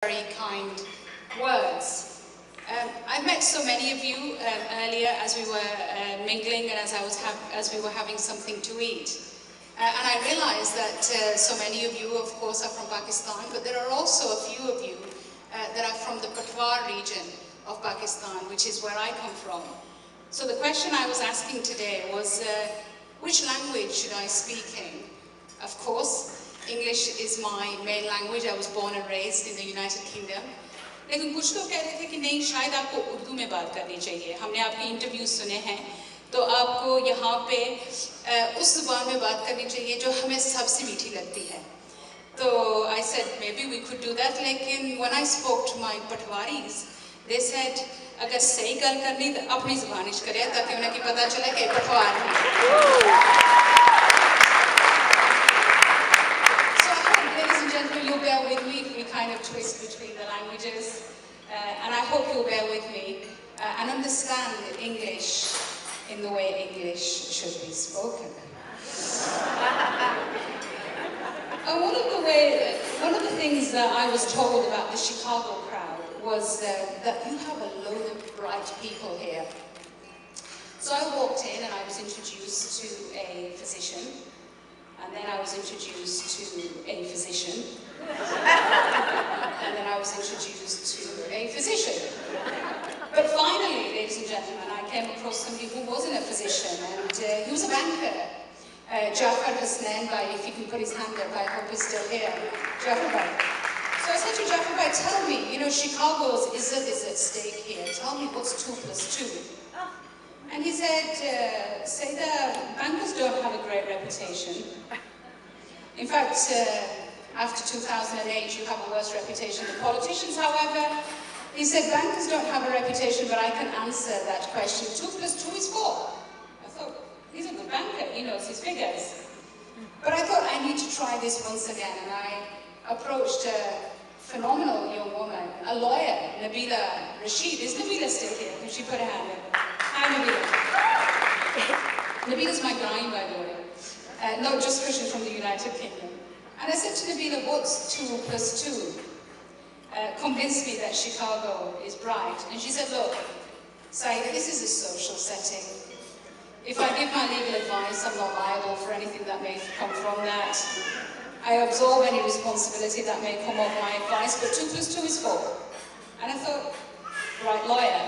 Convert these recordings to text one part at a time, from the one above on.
Very kind words. I met so many of you earlier as we were mingling and as we were having something to eat. And I realized that so many of you, of course, are from Pakistan, but there are also a few of you that are from the Patwar region of Pakistan, which is where I come from. So the question I was asking today was, which language should I speak in? Of course, English is my main language. I was born and raised in the United Kingdom. लेकिन कुछ लोग कह रहे थे कि नहीं, शायद आपको उर्दू में बात करनी चाहिए. हमने आपके इंटरव्यूज सुने हैं, तो आपको यहाँ पे उस ज़ुबान में बात करनी चाहिए जो हमें सबसे मीठी लगती है. So I said maybe we could do that. लेकिन when I spoke to my Patwaris, they said अगर सही गल करनी तो अपनी ज़ुबान इच करे ताकि उन्हें की पता चले कि पटवार है. You'll bear with me if we kind of twist between the languages, and I hope you'll bear with me and understand English in the way English should be spoken. And one of the things that I was told about the Chicago crowd was that you have a load of bright people here. So I walked in and I was introduced to a physician. And then I was introduced to a physician. And then I was introduced to a physician. But finally, ladies and gentlemen, I came across somebody who wasn't a physician, and he was a banker. Sayeeda Hussain Warsi, if he can put his hand up, I hope he's still here. Sayeeda. So I said to Sayeeda, tell me, you know, Chicago's izzat is at stake here. Tell me what's 2 + 2. And he said, Sayeeda, bankers don't have a great reputation. In fact, after 2008, you have a worse reputation than politicians. However, he said, bankers don't have a reputation, but I can answer that question. 2 + 2 is 4. I thought, he's a good banker, he knows his figures. But I thought, I need to try this once again, and I approached a phenomenal young woman, a lawyer, Nabila Rashid. Is Nabila still here? Can she put her hand up? Hi, Nabila. Nabila's my grind, by the way. No, just because she's from the United Kingdom. And I said to Nabila, what's 2 + 2? Convinced me that Chicago is bright. And she said, look, Sayeeda, this is a social setting. If I give my legal advice, I'm not liable for anything that may come from that. I absorb any responsibility that may come of my advice, but 2 + 2 is 4. And I thought, right, lawyer.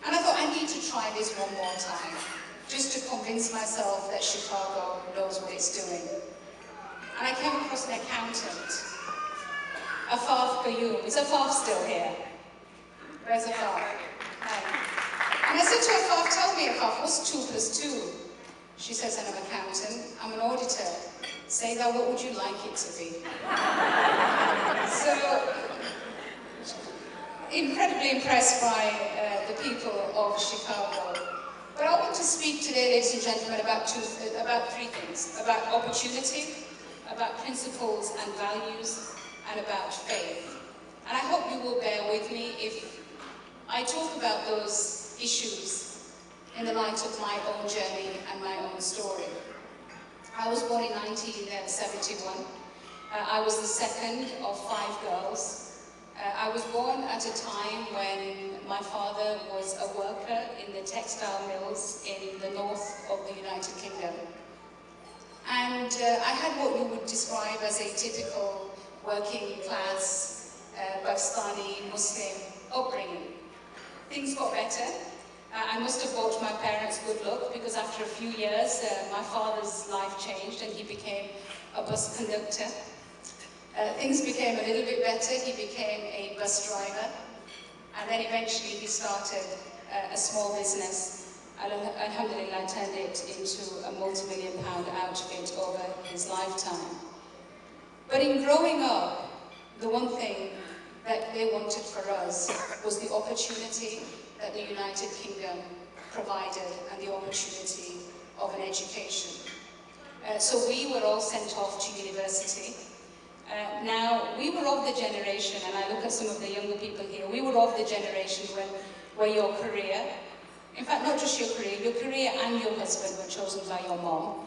And I thought, I need to try this one more time, just to convince myself that Chicago knows what it's doing. And I came across an accountant, Afaf Qayyum. Is Afaf still here? Where's Afaf? Hi. And I said to Afaf, tell me, Afaf, what's 2 + 2? She says, I'm an accountant, I'm an auditor. Sayeeda, what would you like it to be? So, incredibly impressed by the people of Chicago. But I want to speak today, ladies and gentlemen, about 3 things. About opportunity, about principles and values, and about faith. And I hope you will bear with me if I talk about those issues in the light of my own journey and my own story. I was born in 1971. I was the second of 5 girls. I was born at a time when my father was a worker in the textile mills in the north of the United Kingdom. And I had what you would describe as a typical working class Pakistani Muslim upbringing. Things got better. I must have brought my parents good luck, because after a few years my father's life changed and he became a bus conductor. Things became a little bit better. He became a bus driver, and then eventually he started a small business. Alhamdulillah, turned it into a multi-million-pound outfit over his lifetime. But in growing up, the one thing that they wanted for us was the opportunity that the United Kingdom provided and the opportunity of an education. So we were all sent off to university. Now, we were of the generation, and I look at some of the younger people here, we were of the generation where your career, in fact, not just your career and your husband were chosen by your mom.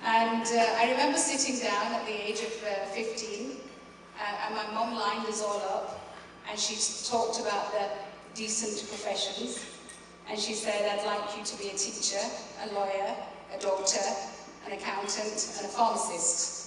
And I remember sitting down at the age of 15 And my mum lined us all up, and she talked about the decent professions. And she said, I'd like you to be a teacher, a lawyer, a doctor, an accountant, and a pharmacist.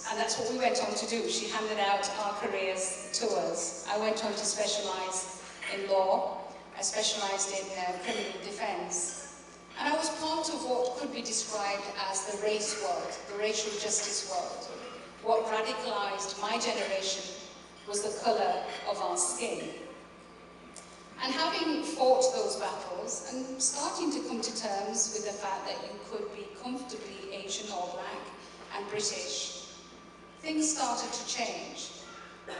And that's what we went on to do. She handed out our careers to us. I went on to specialize in law. I specialized in criminal defense. And I was part of what could be described as the race world, the racial justice world. What radicalized my generation was the color of our skin. And having fought those battles and starting to come to terms with the fact that you could be comfortably Asian or black and British, things started to change.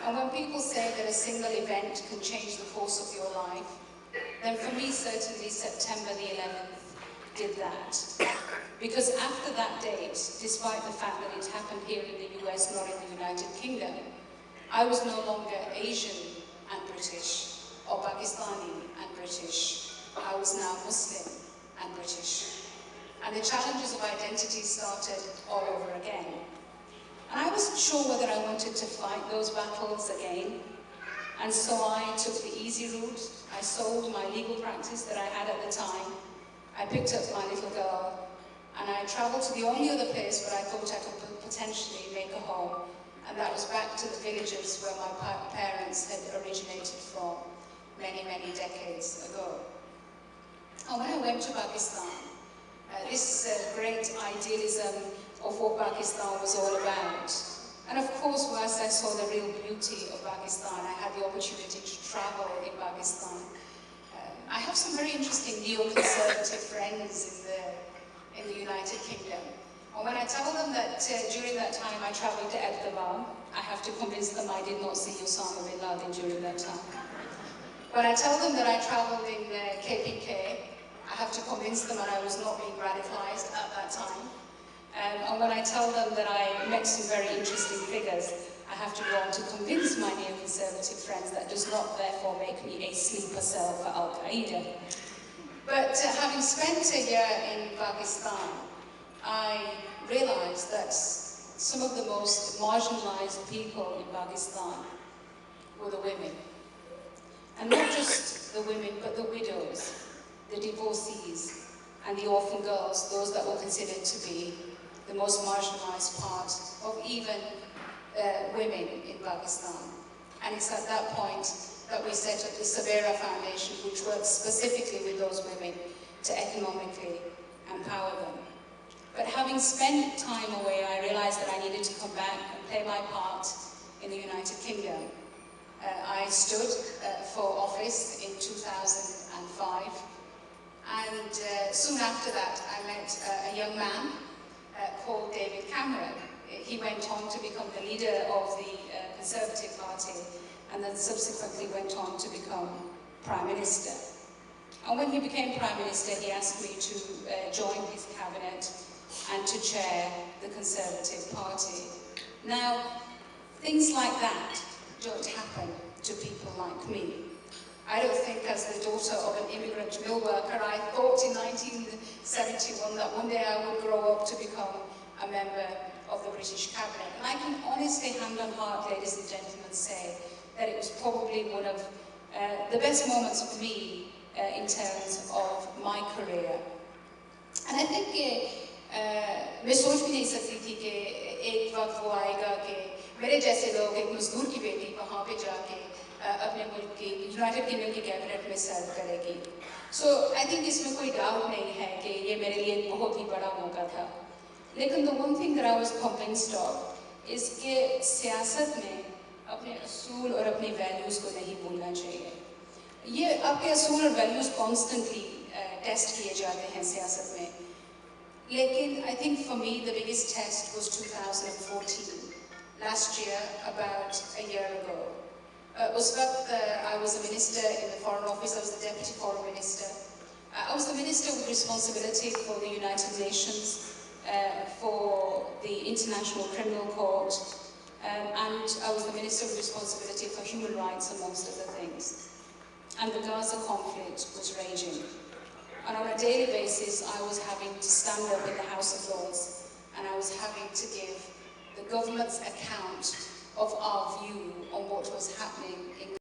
And when people say that a single event can change the course of your life, then for me certainly September the 11th did that. Because after that date, despite the fact that it happened here in the US, not in the United Kingdom, I was no longer Asian and British, or Pakistani and British. I was now Muslim and British. And the challenges of identity started all over again. And I wasn't sure whether I wanted to fight those battles again. And so I took the easy route. I sold my legal practice that I had at the time. I picked up my little girl, and I traveled to the only other place where I thought I could potentially make a home. And that was back to the villages where my parents had originated from many, many decades ago. And when I went to Pakistan, this great idealism of what Pakistan was all about. And of course, whilst I saw the real beauty of Pakistan, I had the opportunity to travel in Pakistan. I have some very interesting neoconservative friends in the United Kingdom. And when I tell them that during that time I traveled to Ahmedabad, I have to convince them I did not see Osama bin Laden during that time. When I tell them that I traveled in KPK, I have to convince them that I was not being radicalized at that time. And when I tell them that I met some very interesting figures, I have to go on to convince my neoconservative friends that does not therefore make me a sleeper cell for Al-Qaeda. But having spent a year in Pakistan, I realized that some of the most marginalized people in Pakistan were the women. And not just the women, but the widows, the divorcees, and the orphan girls, those that were considered to be the most marginalized part of even women in Pakistan. And it's at that point that we set up the Sabera Foundation, which works specifically with those women to economically empower them. But having spent time away, I realized that I needed to come back and play my part in the United Kingdom. I stood for office in 2005, and soon after that I met a young man called David Cameron. He went on to become the leader of the Conservative Party, and then subsequently went on to become Prime Minister. And when he became Prime Minister, he asked me to join his cabinet and to chair the Conservative Party. Now, things like that don't happen to people like me. I don't think, as the daughter of an immigrant mill worker, I thought in 1971 that one day I would grow up to become a member of the British cabinet. And I can honestly, hand on heart, ladies and gentlemen, say that it was probably one of the best moments for me in terms of my career. And I think मैं सोच भी नहीं सकती थी कि एक वक्त वो आएगा कि मेरे जैसे लोग एक मजदूर की बेटी वहाँ पे जाके अपने मुल्क की यूनाइटेड किंगडम की कैबिनेट में सर्व करेगी. So I think इसमें कोई डाउट नहीं है कि ये मेरे लिए एक बहुत ही बड़ा मौका था. लेकिन the one thing that I was convinced of is कि सियासत में अपने असूल और अपनी वैल्यूज़ को नहीं भूलना चाहिए. ये आपके असूल और वैल्यूज़ constantly टेस्ट किए जाते हैं सियासत में. Lekin, I think for me the biggest test was 2014, last year, about a year ago. Us waqt I was a minister in the Foreign Office, I was the Deputy Foreign Minister. I was the Minister with responsibility for the United Nations, for the International Criminal Court, and I was the Minister with responsibility for human rights, amongst other things. And the Gaza conflict was raging. And on a daily basis, I was having to stand up in the House of Lords, and I was having to give the government's account of our view on what was happening in